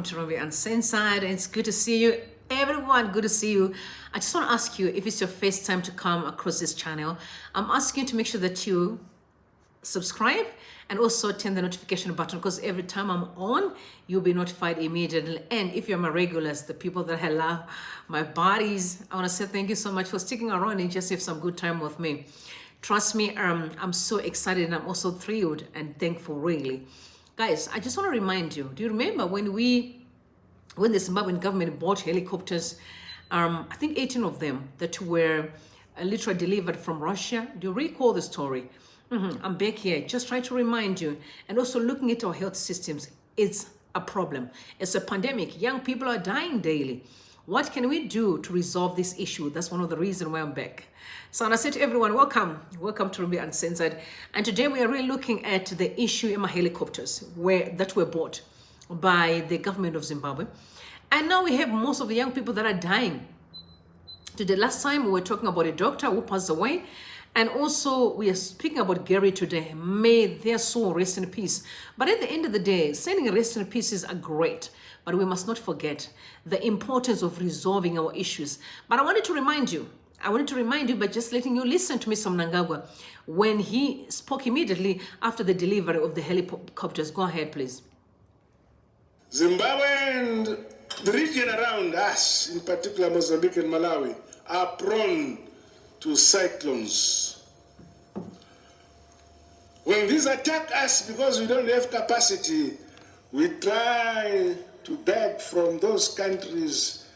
welcome to Ruby Uncensored. It's good to see you. Everyone, good to see you. I just want to ask you, if it's your first time to come across this channel, I'm asking you to make sure that you subscribe and also turn the notification button, because every time I'm on, you'll be notified immediately. And if you're my regulars, the people that I love, my buddies, I want to say thank you so much for sticking around and just have some good time with me. Trust me, I'm so excited and I'm also thrilled and thankful, really. Guys, I just want to remind you, do you remember when the Zimbabwean government bought helicopters, I think 18 of them that were literally delivered from Russia? Do you recall the story? I'm back here just trying to remind you, and also looking at our health systems. It's a problem. It's a pandemic. Young people are dying daily. What can we do to resolve this issue? That's one of the reasons why I'm back. So I say to everyone, welcome to Ruby Uncensored. And today we are really looking at the issue in my helicopters that were bought by the government of Zimbabwe. And now we have most of the young people that are dying. Today, last time we were talking about a doctor who passed away. And also we are speaking about Garry today. May their soul rest in peace. But at the end of the day, sending rest in pieces are great. But we must not forget the importance of resolving our issues. But I wanted to remind you by just letting you listen to Mr. MNANGAGWA when he spoke immediately after the delivery of the helicopters. Go ahead, please. Zimbabwe and the region around us, in particular Mozambique and Malawi, are prone to cyclones. When these attack us because we don't have capacity, we try to beg from those countries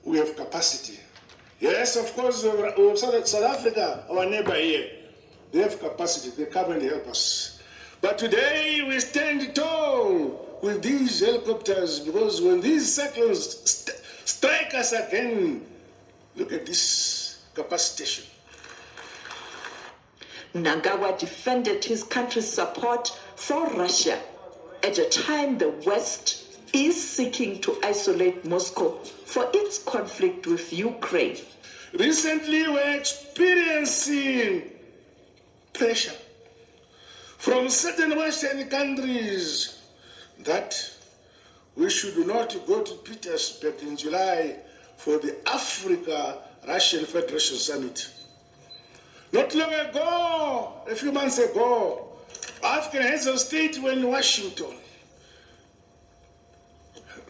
who have capacity. Yes, of course, South Africa, our neighbor here, they have capacity, they come and help us. But today we stand tall with these helicopters, because when these cyclones strike us again, look at this capacitation. MNANGAGWA defended his country's support for Russia at a time the West is seeking to isolate Moscow for its conflict with Ukraine. Recently, we're experiencing pressure from certain Western countries that we should not go to Petersburg in July for the Africa-Russian Federation Summit. Not long ago, a few months ago, African heads of state were in Washington.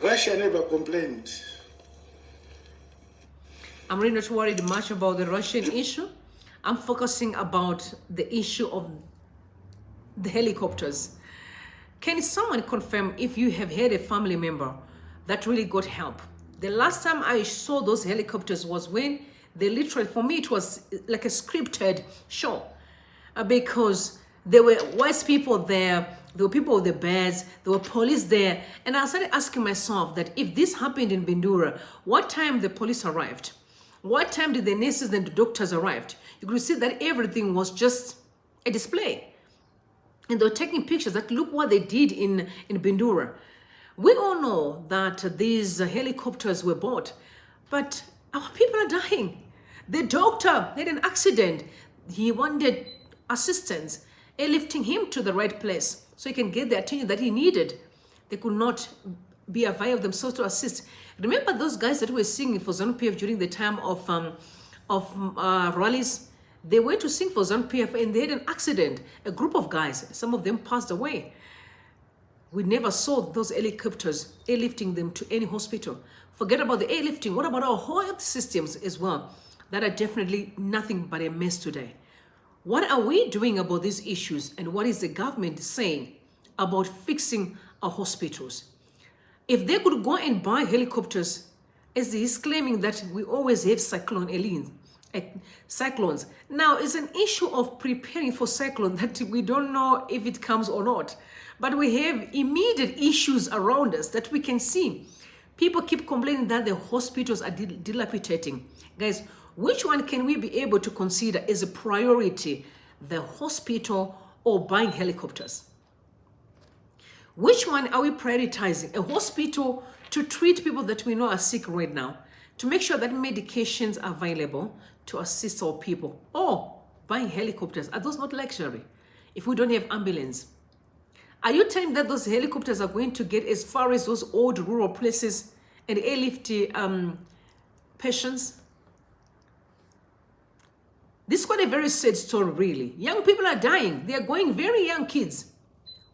Russia never complained. I'm really not worried much about the Russian issue. I'm focusing about the issue of the helicopters. Can someone confirm if you have had a family member that really got help? The last time I saw those helicopters was when they literally, for me, it was like a scripted show, because there were wise people there, there were people with the beds, there were police there. And I started asking myself that if this happened in Bindura, what time the police arrived? What time did the nurses and the doctors arrive? You could see that everything was just a display. And they were taking pictures that look what they did in Bindura. We all know that these helicopters were bought, but our people are dying. The doctor had an accident. He wanted assistance, airlifting him to the right place so he can get the attention that he needed. They could not be available themselves to assist. Remember those guys that were singing for ZANU-PF during the time of rallies? They went to sing for ZANU-PF and they had an accident. A group of guys, some of them passed away. We never saw those helicopters airlifting them to any hospital. Forget about the airlifting. What about our health systems as well? That are definitely nothing but a mess today. What are we doing about these issues, and what is the government saying about fixing our hospitals? If they could go and buy helicopters, as he's claiming that we always have cyclones. Now, it's an issue of preparing for cyclone that we don't know if it comes or not. But we have immediate issues around us that we can see. People keep complaining that the hospitals are dilapidating. Guys, which one can we be able to consider as a priority? The hospital or buying helicopters? Which one are we prioritizing? A hospital to treat people that we know are sick right now, to make sure that medications are available to assist our people, or buying helicopters? Are those not luxury if we don't have ambulance? Are you telling me that those helicopters are going to get as far as those old rural places and airlift patients? This is quite a very sad story, really. Young people are dying. They are going, very young kids.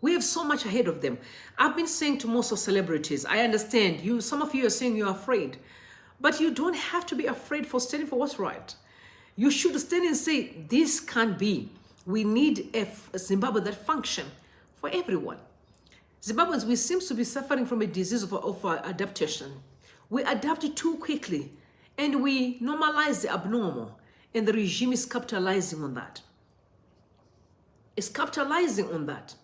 We have so much ahead of them. I've been saying to most of celebrities, I understand you, some of you are saying you're afraid, but you don't have to be afraid for standing for what's right. You should stand and say, this can't be. We need a Zimbabwe that function for everyone. Zimbabweans, we seem to be suffering from a disease of adaptation. We adapt too quickly and we normalize the abnormal, and the regime is capitalizing on that. It's capitalizing on that.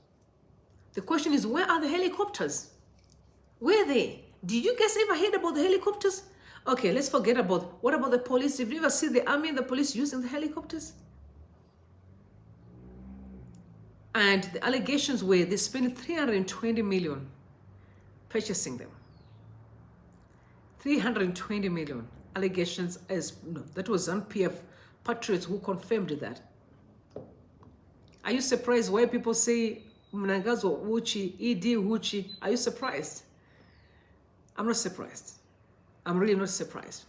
The question is, where are the helicopters? Where are they? Did you guys ever hear about the helicopters? Okay, let's forget about, what about the police? Have you ever seen the army and the police using the helicopters? And the allegations were they spent 320 million purchasing them. 320 million allegations, as no, that was NPF patriots who confirmed that. Are you surprised why people say MNANGAGWA Uchi, ED Uchi? Are you surprised? I'm not surprised. I'm really not surprised.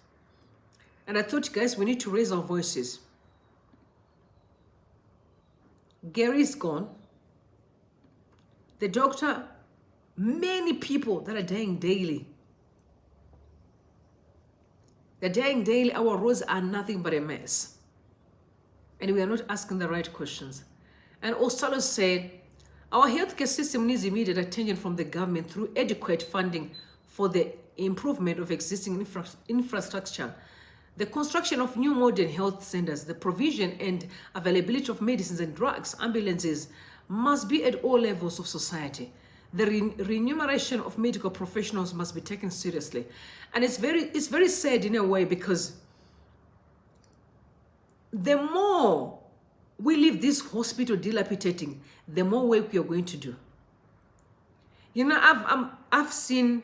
And I thought, guys, we need to raise our voices. Gary's gone. The doctor, many people that are dying daily. They're dying daily. Our roads are nothing but a mess. And we are not asking the right questions. And Ostalo said, our healthcare system needs immediate attention from the government through adequate funding for the improvement of existing infrastructure, the construction of new modern health centers, the provision and availability of medicines and drugs, ambulances must be at all levels of society. The remuneration of medical professionals must be taken seriously. And it's very sad in a way, because the more we leave this hospital dilapidating, the more work we are going to do. You know, I've seen,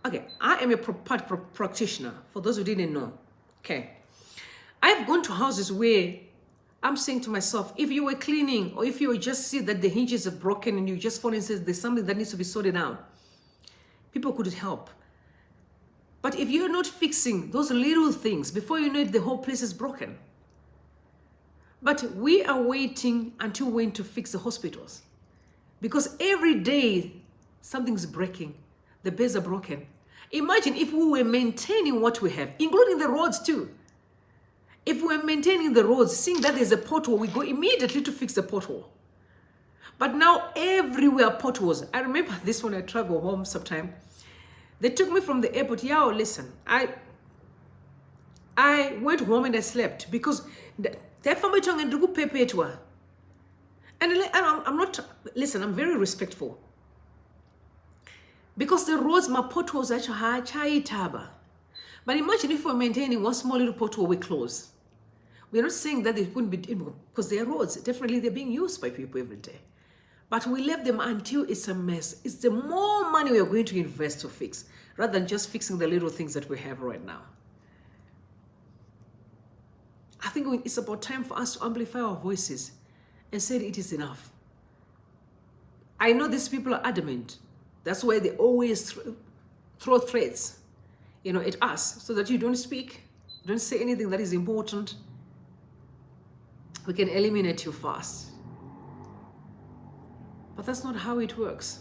okay, I am a practitioner, for those who didn't know, okay. I've gone to houses where I'm saying to myself, if you were cleaning, or if you just see that the hinges are broken and you just fall and say there's something that needs to be sorted out, people could help. But if you're not fixing those little things, before you know it, the whole place is broken. But we are waiting until when to fix the hospitals. Because every day, something's breaking. The beds are broken. Imagine if we were maintaining what we have, including the roads too. If we're maintaining the roads, seeing that there's a pothole, we go immediately to fix the pothole. But now everywhere potholes. I remember this when I travel home sometime. They took me from the airport. Yeah, listen, I went home and I slept because and I'm not, listen, I'm very respectful. Because the roads, my potholes are chai. But imagine if we're maintaining one small little pothole, we close. We're not saying that they couldn't be, because they're roads. Definitely they're being used by people every day. But we left them until it's a mess. It's the more money we are going to invest to fix, rather than just fixing the little things that we have right now. I think it's about time for us to amplify our voices and say it is enough. I know these people are adamant. That's why they always throw threats, at us, so that you don't speak, don't say anything that is important. We can eliminate you fast. But that's not how it works.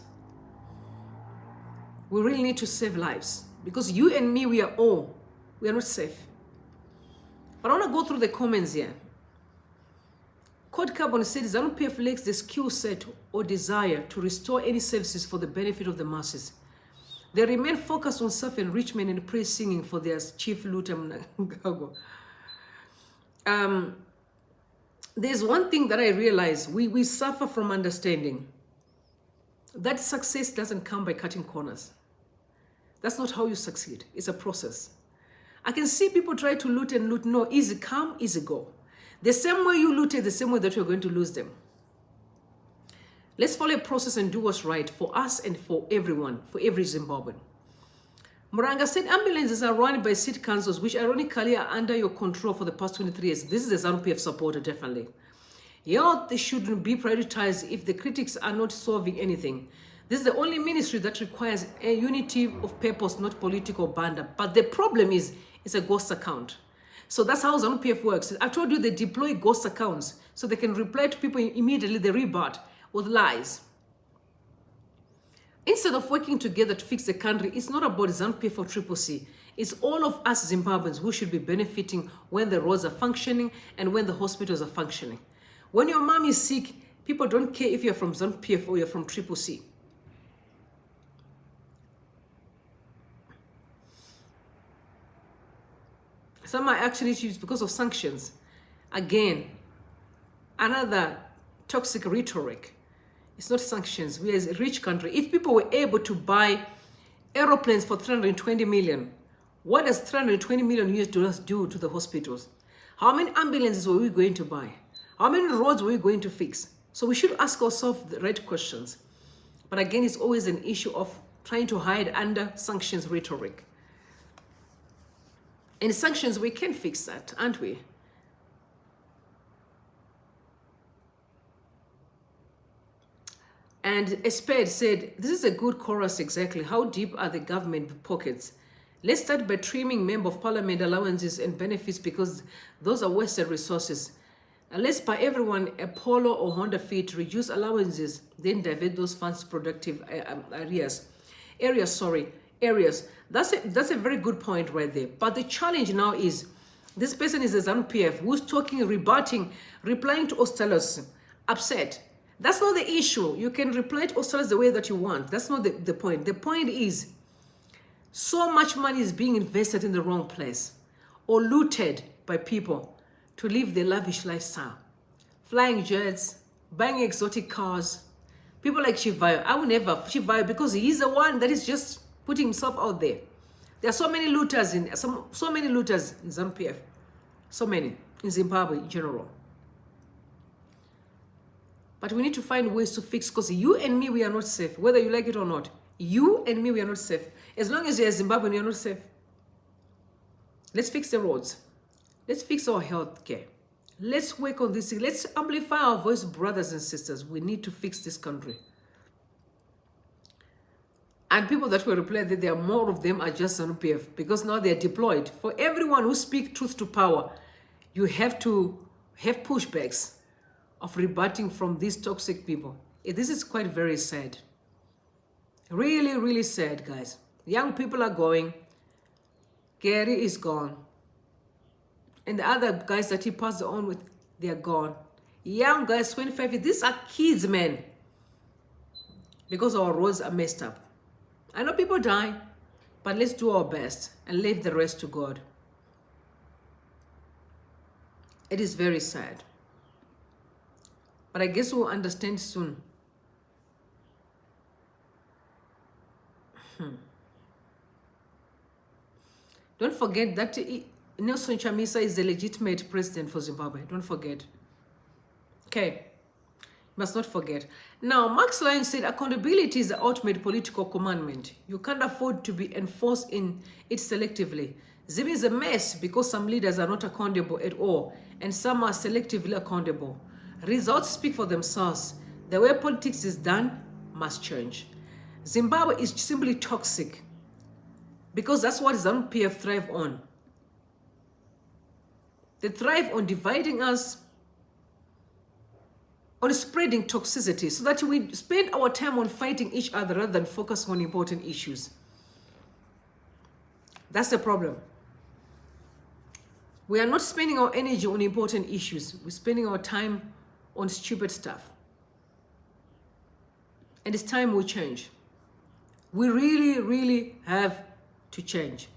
We really need to save lives, because you and me, we are not safe. But I want to go through the comments here. Code Carbon said, ZANU-PF lacks the skill set or desire to restore any services for the benefit of the masses. They remain focused on self-enrichment and praise singing for their chief looter, MNANGAGWA. There's one thing that I realize, we suffer from understanding that success doesn't come by cutting corners. That's not how you succeed. It's a process. I can see people try to loot and loot. No, easy come, easy go. The same way you looted, the same way that you're going to lose them. Let's follow a process and do what's right for us and for everyone, for every Zimbabwean. Muranga said ambulances are run by city councils, which ironically are under your control for the past 23 years. This is a ZANU-PF supporter, definitely. Health shouldn't be prioritized if the critics are not solving anything. This is the only ministry that requires a unity of purpose, not political banter. But the problem is, it's a ghost account. So that's how ZANU-PF works. I told you they deploy ghost accounts so they can reply to people immediately, they rebut with lies. Instead of working together to fix the country, it's not about ZANU-PF or Triple C. It's all of us Zimbabweans who should be benefiting when the roads are functioning and when the hospitals are functioning. When your mom is sick, people don't care if you're from ZANU-PF or you're from Triple C. Some are actually issues because of sanctions. Again, another toxic rhetoric. It's not sanctions. We are a rich country. If people were able to buy aeroplanes for 320 million, what does 320 million US dollars do to the hospitals? How many ambulances were we going to buy? How many roads were we going to fix? So we should ask ourselves the right questions. But again, it's always an issue of trying to hide under sanctions rhetoric. In sanctions, we can fix that, aren't we? And Esped said, this is a good chorus exactly. How deep are the government pockets? Let's start by trimming Member of Parliament allowances and benefits because those are wasted resources. And let's buy everyone a Polo or Honda Fit, reduce allowances, then divert those funds to productive areas. That's a very good point right there. But the challenge now is, this person is a ZANU-PF who's talking, rebutting, replying to Ostelos, upset. That's not the issue. You can reply to Ostelos the way that you want. That's not the point. The point is, so much money is being invested in the wrong place or looted by people to live their lavish lifestyle. Flying jets, buying exotic cars. People like Shivayo. I will never Shivayo because he's the one that is just putting himself out there. There are so many looters in ZANU-PF. So many in Zimbabwe in general. But we need to find ways to fix, because you and me, we are not safe. Whether you like it or not. You and me, we are not safe. As long as you're a Zimbabwean, you're not safe. Let's fix the roads. Let's fix our health care. Let's work on this. Let's amplify our voice, brothers and sisters. We need to fix this country. And people that will reply that there are more of them are just ZANU-PF because now they're deployed. For everyone who speaks truth to power, you have to have pushbacks of rebutting from these toxic people. This is quite very sad. Really, really sad, guys. Young people are going. Garry is gone. And the other guys that he passed on with, they are gone. Young guys, 25, these are kids, man. Because our roads are messed up. I know people die, but let's do our best and leave the rest to God. It is very sad. But I guess we'll understand soon. Don't forget that Nelson Chamisa is the legitimate president for Zimbabwe. Don't forget. Okay. Must not forget. Now, Max Lyon said accountability is the ultimate political commandment. You can't afford to be enforced in it selectively. Zim is a mess because some leaders are not accountable at all and some are selectively accountable. Results speak for themselves. The way politics is done must change. Zimbabwe is simply toxic because that's what ZANU-PF thrive on. They thrive on dividing us, on spreading toxicity, so that we spend our time on fighting each other rather than focus on important issues. That's the problem. We are not spending our energy on important issues. We're spending our time on stupid stuff. And it's time we change. We really, really have to change.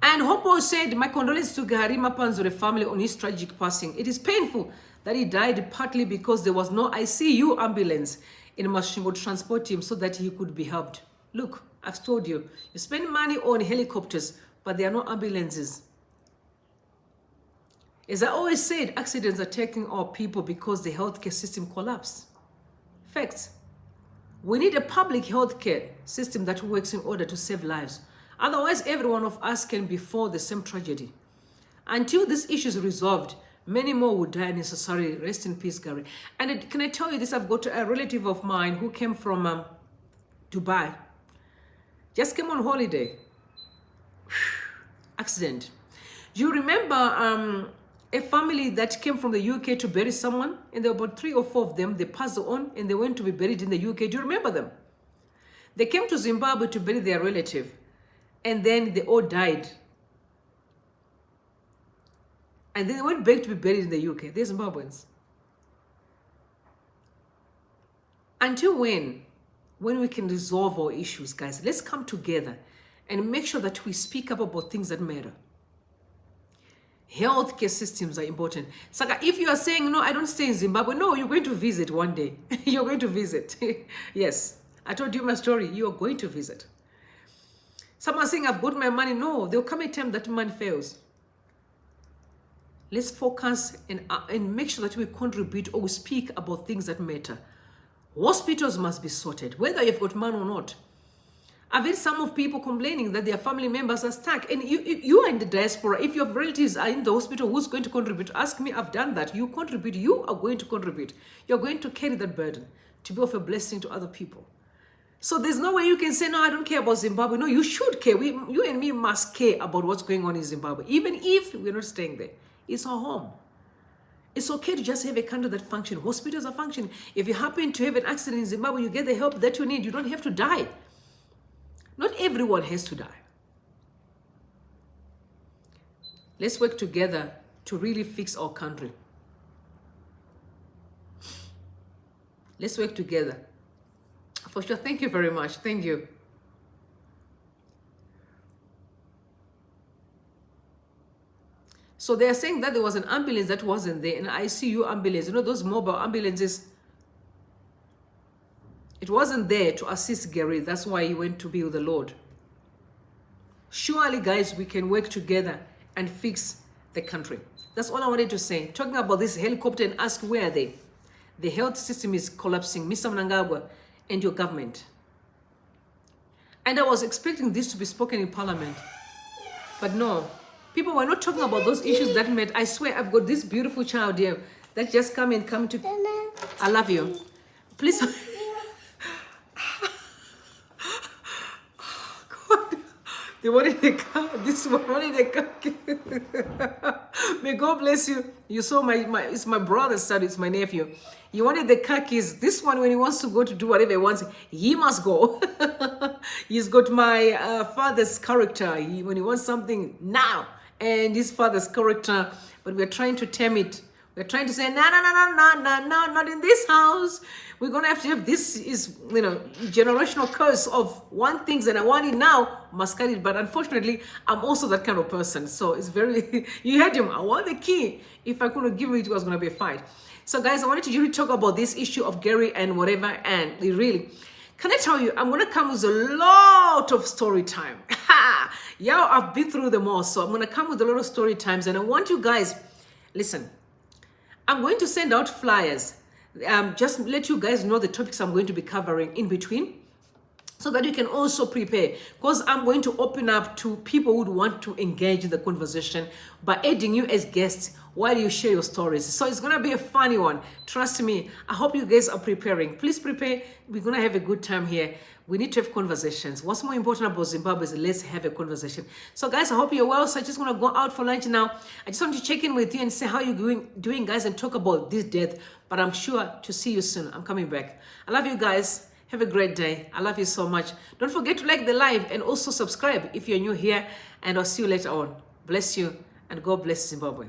And Hopo said, my condolences to Garry Mapanzure family on his tragic passing. It is painful that he died partly because there was no ICU ambulance in Masvingo to transport him so that he could be helped. Look, I've told you, you spend money on helicopters, but there are no ambulances. As I always said, accidents are taking our people because the healthcare system collapsed. Facts. We need a public healthcare system that works in order to save lives. Otherwise, every one of us can befall the same tragedy. Until this issue is resolved, Many more would die unnecessarily. Rest in peace, Garry. And can I tell you this? I've got a relative of mine who came from Dubai. Just came on holiday. Accident. Do you remember a family that came from the UK to bury someone? And there were about 3 or 4 of them. They passed on and they went to be buried in the UK. Do you remember them? They came to Zimbabwe to bury their relative. And then they all died. And then they went back to be buried in the UK. They're Zimbabweans. Until when? When we can resolve our issues, guys, let's come together and make sure that we speak up about things that matter. Healthcare systems are important. Saka, if you are saying, no, I don't stay in Zimbabwe, no, you're going to visit one day. You're going to visit. Yes, I told you my story. You're going to visit. Someone saying, I've got my money. No, there'll come a time that money fails. Let's focus and make sure that we contribute or we speak about things that matter. Hospitals must be sorted, whether you've got money or not. I've heard some of people complaining that their family members are stuck. And you are in the diaspora. If your relatives are in the hospital, who's going to contribute? Ask me, I've done that. You contribute. You are going to contribute. You're going to carry that burden to be of a blessing to other people. So there's no way you can say, no, I don't care about Zimbabwe. No, you should care. You and me must care about what's going on in Zimbabwe, even if we're not staying there. It's our home. It's okay to just have a country that functions. Hospitals are functioning. If you happen to have an accident in Zimbabwe, you get the help that you need. You don't have to die. Not everyone has to die. Let's work together to really fix our country. Let's work together. For sure. Thank you very much. Thank you. So they are saying that there was an ambulance that wasn't there, an ICU ambulance. You know, those mobile ambulances. It wasn't there to assist Garry. That's why he went to be with the Lord. Surely, guys, we can work together and fix the country. That's all I wanted to say. Talking about this helicopter and ask where are they? The health system is collapsing. Mr. MNANGAGWA and your government. And I was expecting this to be spoken in Parliament. But no. People were not talking about those issues that met. I swear, I've got this beautiful child here that just come to... I love you. Please... They wanted a car. This one wanted a car. May God bless you. You saw it's my brother's son. It's my nephew. You wanted the khakis. This one, when he wants to go to do whatever he wants, he must go. He's got my father's character. When he wants something now, and his father's character, but we're trying to tame it. We're trying to say, no, not in this house. We're going to have this is, generational curse of one thing and I want it now, must get it. But unfortunately, I'm also that kind of person. So it's very, you heard him, I want the key. If I couldn't give it, it was going to be a fight. So guys, I wanted to really talk about this issue of Garry and whatever. And really, can I tell you, I'm going to come with a lot of story time. Yeah, I've been through them all. So I'm going to come with a lot of story times. And I want you guys, listen, I'm going to send out flyers. Just let you guys know the topics I'm going to be covering in between so that you can also prepare, because I'm going to open up to people who would want to engage in the conversation by adding you as guests while you share your stories. So it's going to be a funny one. Trust me. I hope you guys are preparing. Please prepare. We're going to have a good time here. We need to have conversations. What's more important about Zimbabwe is let's have a conversation. So guys, I hope you're well. So I just want to go out for lunch now. I just want to check in with you and say how you're doing, guys, and talk about this death. But I'm sure to see you soon. I'm coming back. I love you guys. Have a great day. I love you so much. Don't forget to like the live and also subscribe if you're new here. And I'll see you later on. Bless you and God bless Zimbabwe.